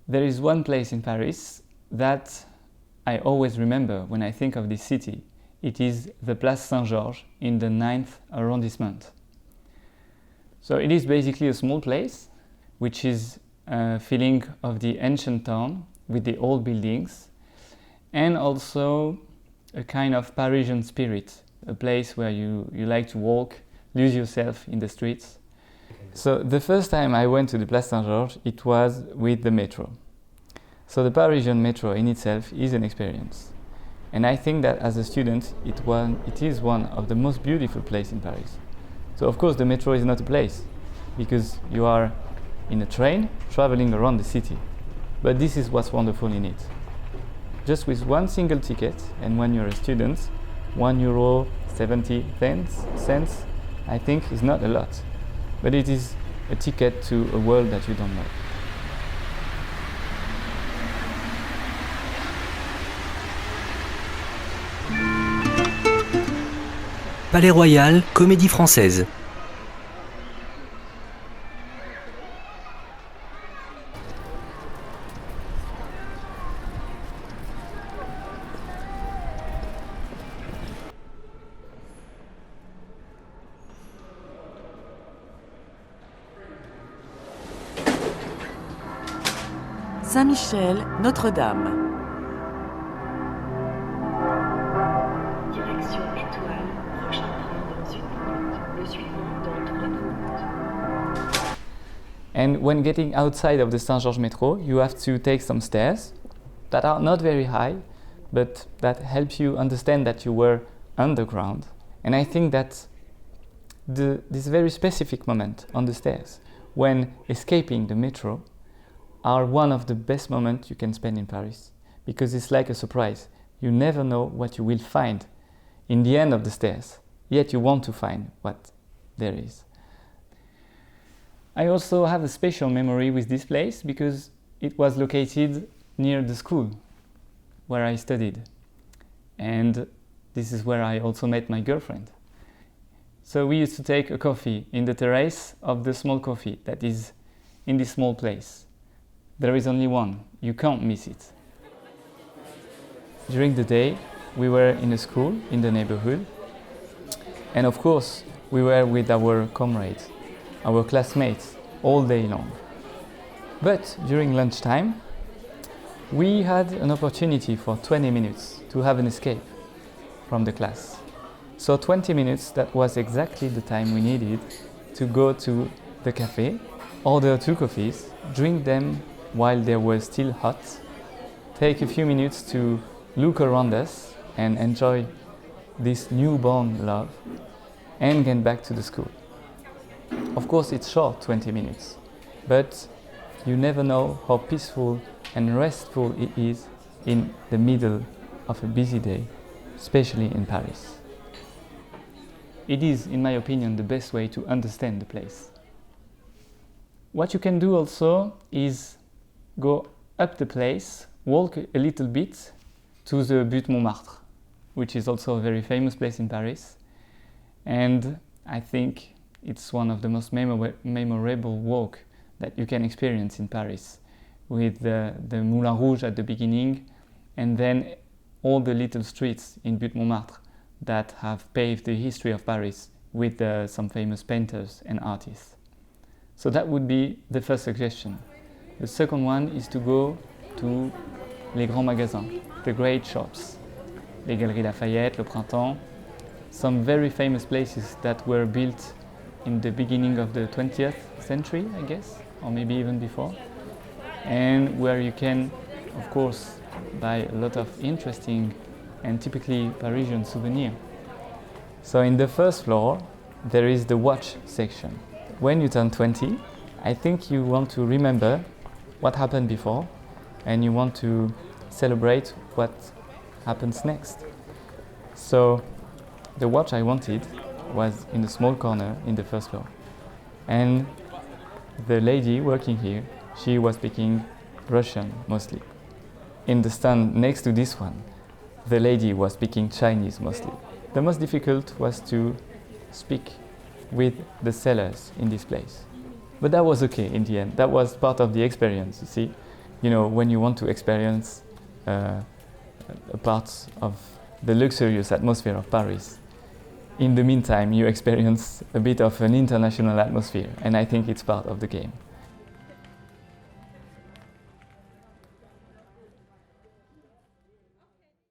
There is one place in Paris that I always remember when I think of this city. It is the Place Saint-Georges in the 9th arrondissement. So it is basically a small place, which is a feeling of the ancient town with the old buildings, and also a kind of Parisian spirit, a place where you like to walk, lose yourself in the streets. So the first time I went to the Place Saint-Georges, it was with the metro. So the Parisian metro in itself is an experience. And I think that as a student, it is one of the most beautiful places in Paris. So of course the metro is not a place, because you are in a train traveling around the city. But this is what's wonderful in it. Just with one single ticket, and when you're a student, €1.70, I think is not a lot. But it is a ticket to a world that you don't know. Palais Royal, Comédie Française. Saint-Michel, Notre-Dame. Direction étoile, prochain train dans 1 minute, le suivant dans 3 minutes. And when getting outside of the Saint-Georges metro, you have to take some stairs that are not very high, but that helps you understand that you were underground. And I think that this very specific moment on the stairs, when escaping the metro, are one of the best moments you can spend in Paris, because it's like a surprise. You never know what you will find in the end of the stairs, yet you want to find what there is. I also have a special memory with this place because it was located near the school where I studied. And this is where I also met my girlfriend. So we used to take a coffee in the terrace of the small coffee that is in this small place. There is only one, you can't miss it. During the day, we were in a school in the neighborhood. And of course, we were with our comrades, our classmates, all day long. But during lunchtime, we had an opportunity for 20 minutes to have an escape from the class. So 20 minutes, that was exactly the time we needed to go to the cafe, order 2 coffees, drink them while they were still hot, take a few minutes to look around us and enjoy this newborn love, and get back to the school. Of course, it's short, 20 minutes, but you never know how peaceful and restful it is in the middle of a busy day, especially in Paris. It is, in my opinion, the best way to understand the place. What you can do also is go up the place, walk a little bit to the Butte Montmartre, which is also a very famous place in Paris. And I think it's one of the most memorable walk that you can experience in Paris, with the Moulin Rouge at the beginning, and then all the little streets in Butte Montmartre that have paved the history of Paris with some famous painters and artists. So that would be the first suggestion. The second one is to go to les grands magasins, the great shops, les Galeries Lafayette, Le Printemps, some very famous places that were built in the beginning of the 20th century, I guess, or maybe even before, and where you can, of course, buy a lot of interesting and typically Parisian souvenirs. So in the first floor, there is the watch section. When you turn 20, I think you want to remember what happened before, and you want to celebrate what happens next. So the watch I wanted was in a small corner in the first floor. And the lady working here, she was speaking Russian mostly. In the stand next to this one, the lady was speaking Chinese mostly. The most difficult was to speak with the sellers in this place. But that was okay in the end. That was part of the experience, you see. you know, when you want to experience a part of the luxurious atmosphere of Paris, in the meantime you experience a bit of an international atmosphere, and I think it's part of the game.